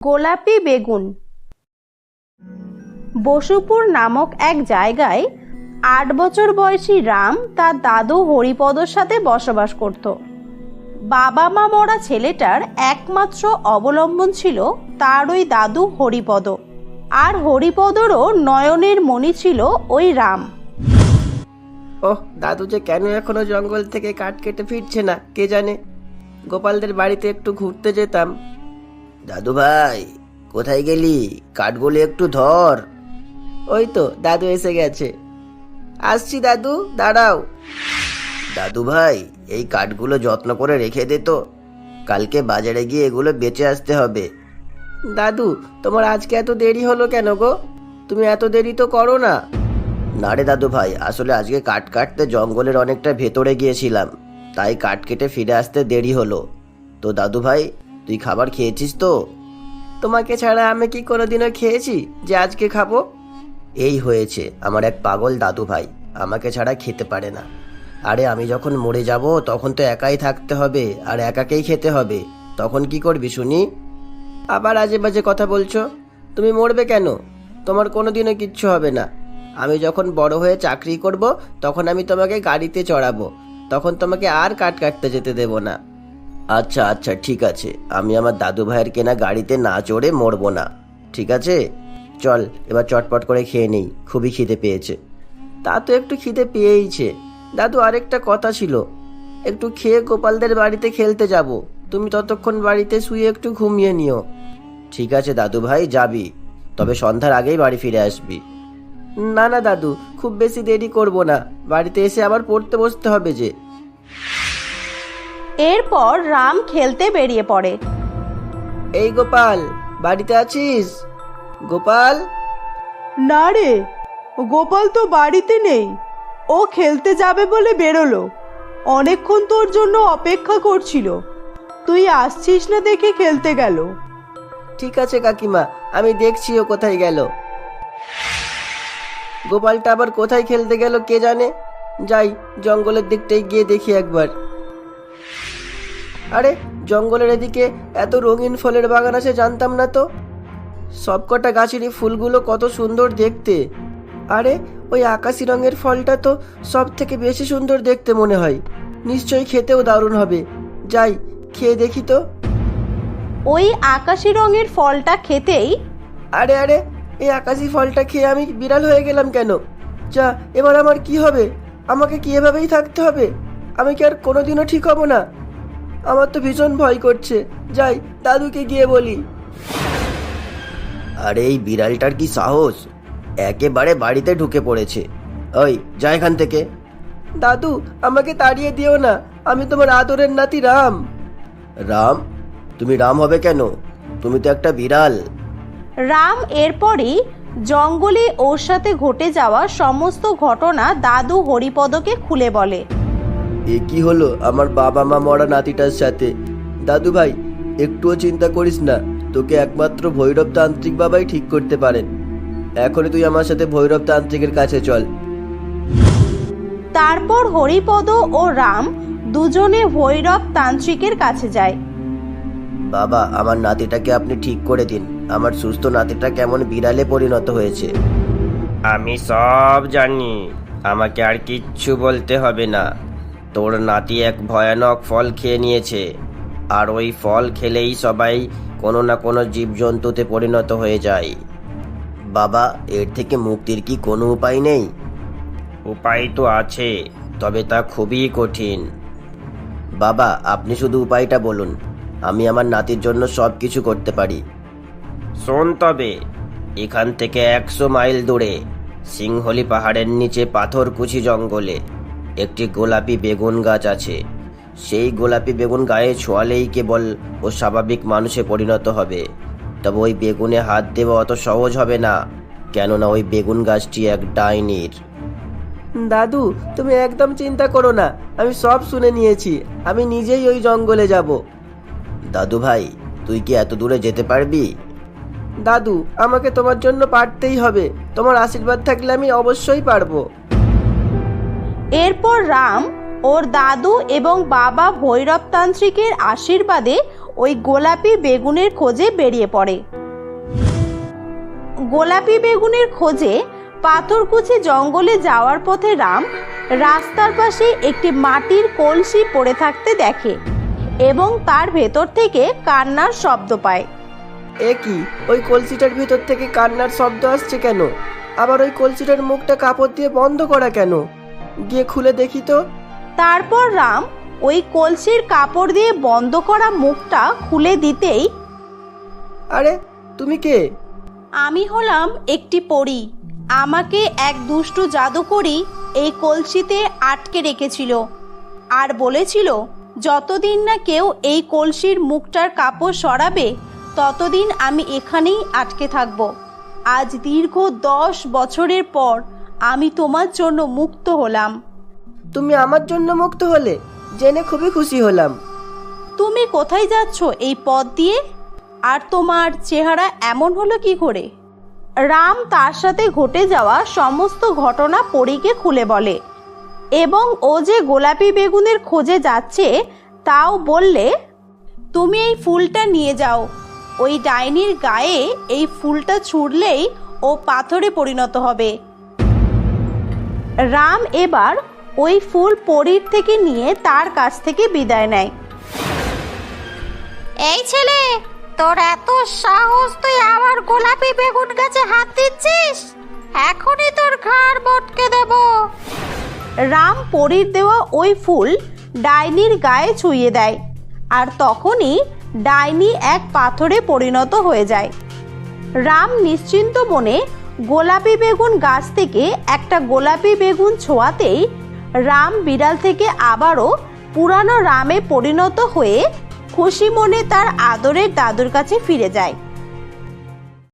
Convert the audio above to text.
গোলাপি বেগুন। বসুপুর নামক এক জায়গায় ৮ বছর বয়সী রাম তার দাদু হরিপদর সাথে বসবাস করত। বাবা মা মরা ছেলেটার একমাত্র অবলম্বন ছিল তার ওই দাদু হরিপদ, আর হরিপদরও নয়নের মণি ছিল ওই রাম। ওহ, দাদু যে কেন এখনো জঙ্গল থেকে কাঠ কেটে ফিরছে না কে জানে। গোপালদের বাড়িতে একটু ঘুরতে যেতাম। দাদু ভাই, কোথায় গেলি? কাঠগুলো একটু ধর। ওই তো দাদু এসে গেছে। আসছি দাদু, দাঁড়াও। দাদু ভাই, এই কাঠগুলো যত্ন করে রেখে দে তো, কালকে বাজারে গিয়ে এগুলো বেচে আসতে হবে। দাদু, তোমার আজকে এত দেরি হলো কেন গো? তুমি এত দেরি তো করো না। না রে দাদু ভাই, আসলে আজকে কাঠ কাটতে জঙ্গলের অনেকটা ভেতরে গিয়েছিলাম, তাই কাঠ কেটে ফিরে আসতে দেরি হলো। তো দাদু ভাই, তুই খাবার খেয়েছিস তো? তোমাকে ছাড়া আমি কি কোনোদিনও খেয়েছি যে আজকে খাবো? এই হয়েছে, আমার এক পাগল দাদু ভাই আমাকে ছাড়া খেতে পারে না। আরে আমি যখন মরে যাব তখন তো একাই থাকতে হবে আর একাকেই খেতে হবে, তখন কি করবি শুনি? আবার আজে বাজে কথা বলছো। তুমি মরবে কেন? তোমার কোনোদিনও কিচ্ছু হবে না। আমি যখন বড় হয়ে চাকরি করব তখন আমি তোমাকে গাড়িতে চড়াবো, তখন তোমাকে আর কাঠ কাটতে যেতে দেব না। আচ্ছা আচ্ছা, ঠিক আছে, আমি আমার দাদু ভাইয়ের কেনা গাড়িতে না চড়ে মরবো না, ঠিক আছে? চল এবার চটপট করে খেয়ে নেই, খুবই খিদে পেয়েছে। তা তো একটু খিদে পেয়েইছে দাদু, আরেকটা কথা ছিল, একটু খেয়ে গোপালদের বাড়িতে খেলতে যাব, তুমি ততক্ষণ বাড়িতে শুয়ে একটু ঘুমিয়ে নিও। ঠিক আছে দাদু ভাই, যাবি, তবে সন্ধ্যার আগেই বাড়ি ফিরে আসবি। না না দাদু, খুব বেশি দেরি করব না, বাড়িতে এসে আবার পড়তে বসতে হবে যে। এরপর রাম খেলতে বেরিয়ে পড়ে। এই গোপাল, বাড়িতে আছিস? গোপাল? না রে, গোপাল তো বাড়িতে নেই। ও খেলতে যাবে বলে বেরোলো। অনেকক্ষণ তোর জন্য অপেক্ষা করছিল, তুই আসছিস না দেখে খেলতে গেল। ঠিক আছে কাকিমা, আমি দেখছি ও কোথায় গেল। গোপালটা আবার কোথায় খেলতে গেল কে জানে। যাই, জঙ্গলের দিকটাই গিয়ে দেখি একবার। আরে, জঙ্গলের এদিকে এত রঙিন ফলের বাগান আছে জানতাম না তো। সবকটা গাছেরই ফুলগুলো কত সুন্দর দেখতে। আরে, ওই আকাশি রঙের ফলটা তো সব থেকে বেশি সুন্দর দেখতে মনে হয়, নিশ্চয়ই খেতেও দারুণ হবে। যাই, খেয়ে দেখি তো। ওই আকাশি রঙের ফলটা খেতেই আরে আরে, এই আকাশি ফলটা খেয়ে আমি বিড়াল হয়ে গেলাম কেন? যা, এবার আমার কি হবে? আমাকে কি এভাবেই থাকতে হবে? আমি কি আর কোনোদিনও ঠিক হব না? আমার তো ভীষণ ভয় করছে। যাই, দাদুকে গিয়ে বলি। আরে, এই বিড়ালটার কি সাহস, একেবারে বাড়িতে ঢুকে পড়েছে। ওই, যা এখান থেকে। দাদু, আমাকে তাড়িয়ে দিও না, আমি তোমার আদরের নাতি রাম। রাম? তুমি রাম হবে কেন? তুমি তো একটা বিড়াল। রাম এরপরই জঙ্গলে ওর সাথে ঘটে যাওয়া সমস্ত ঘটনা দাদু হরিপদকে খুলে বলে। এ কি হলো আমার বাবা মা মরা নাতিটার সাথে? দাদু ভাই, একটুও চিন্তা করিস না, তোকে একমাত্র ভৈরব তান্ত্রিক বাবাই ঠিক করতে পারেন। এখনই তুই আমার সাথে ভৈরব তান্ত্রিকের কাছে চল। তারপর হরিপদ ও রাম দুজনে ভৈরব তান্ত্রিকের কাছে যায়। বাবা, আমার নাতিটাকে আপনি ঠিক করে দিন, আমার সুস্থ নাতিটা কেমন বিড়ালে পরিণত হয়েছে। আমি সব জানি, আমাকে আর কিচ্ছু বলতে হবে না। তোর নাতি এক ভয়ানক ফল খেয়ে নিয়েছে, আর ওই ফল খেলেই সবাই কোনো না কোনো জীবজন্তুতে পরিণত হয়ে যায়। বাবা, এর থেকে মুক্তির কি কোনো উপায় নেই? উপায় তো আছে, তবে তা খুবই কঠিন। বাবা, আপনি শুধু উপায়টা বলুন, আমি আমার নাতির জন্য সব কিছু করতে পারি। শোন তবে, এখান থেকে 100 মাইল দূরে সিংহলি পাহাড়ের নিচে পাথরকুচি জঙ্গলে একটি গোলাপি বেগুন গাছ আছে। সেই গোলাপি বেগুন গায়ে ছোঁয়ালেই কেবল ও স্বাভাবিক মানুষে পরিণত হবে। তবে ওই বেগুনে হাত দেওয়া অত সহজ হবে না, কেননা ওই বেগুন গাছটি এক ডাইনির। দাদু, তুমি একদম চিন্তা করো না, আমি সব শুনে নিয়েছি, আমি নিজেই ওই জঙ্গলে যাব। দাদু ভাই, তুই কি এত দূরে যেতে পারবি? দাদু, আমাকে তোমার জন্য পারতেই হবে, তোমার আশীর্বাদ থাকলে আমি অবশ্যই পারবো। এরপর রাম ওর দাদু এবং বাবা ভৈরব তান্ত্রিকের আশীর্বাদে ওই গোলাপি বেগুনের খোঁজে বেরিয়ে পড়ে। গোলাপি বেগুনের খোঁজে পাথরকুচি জঙ্গলে যাওয়ার পথে রাম রাস্তার পাশে একটি মাটির কলসি পড়ে থাকতে দেখে এবং তার ভেতর থেকে কান্নার শব্দ পায়। এ কি, ওই কলসিটার ভিতর থেকে কান্নার শব্দ আসছে কেন? আবার ওই কলসিটার মুখটা কাপড় দিয়ে বন্ধ করা কেন? গিয়ে খুলে দেখি তো। তারপর রাম ওই কলসির কাপড় দিয়ে বন্ধ করা মুখটা খুলে দিতেই, আরে তুমি কে? আমি হলাম একটি পরী। আমাকে এক দুষ্টু জাদুকরী এই কলসিতে আটকে রেখেছিল আর বলেছিল যতদিন না কেউ এই কলসির মুখটার কাপড় সরাবে ততদিন আমি এখানেই আটকে থাকব। আজ দীর্ঘ 10 বছরের পর আমি তোমার জন্য মুক্ত হলাম। তুমি আমার জন্য মুক্ত হলে জেনে খুবই খুশি হলাম। তুমি কোথায় যাচ্ছ এই পথ দিয়ে? আর তোমার চেহারা এমন হলো কি করে? রাম তার সাথে ঘটে যাওয়া সমস্ত ঘটনা পরীকে খুলে বলে এবং ও যে গোলাপি বেগুনের খোঁজে যাচ্ছে তাও বললে, তুমি এই ফুলটা নিয়ে যাও। ওই ডাইনির গায়ে এই ফুলটা ছুঁড়লেই ও পাথরে পরিণত হবে। রাম এবার ওই ফুল পরীর থেকে নিয়ে তার কাছ থেকে বিদায় নেয়। এই ছেলে, তোর এত সাহস, তুই আবার গোলাপি বেগুন গাছে হাত দিচ্ছিস? এখনই তোর ঘাড় মটকে দেব। রাম পরীর দেওয়া ওই ফুল ডাইনির গায়ে ছুঁয়ে দেয় আর তখনই ডাইনি এক পাথরে পরিণত হয়ে যায়। রাম নিশ্চিন্ত মনে গোলাপি বেগুন গাছ থেকে একটা গোলাপি বেগুন ছোঁয়াতেই রাম বিড়াল থেকে আবারও পুরানো রামে পরিণত হয়ে খুশি মনে তার আদরের দাদুর কাছে ফিরে যায়।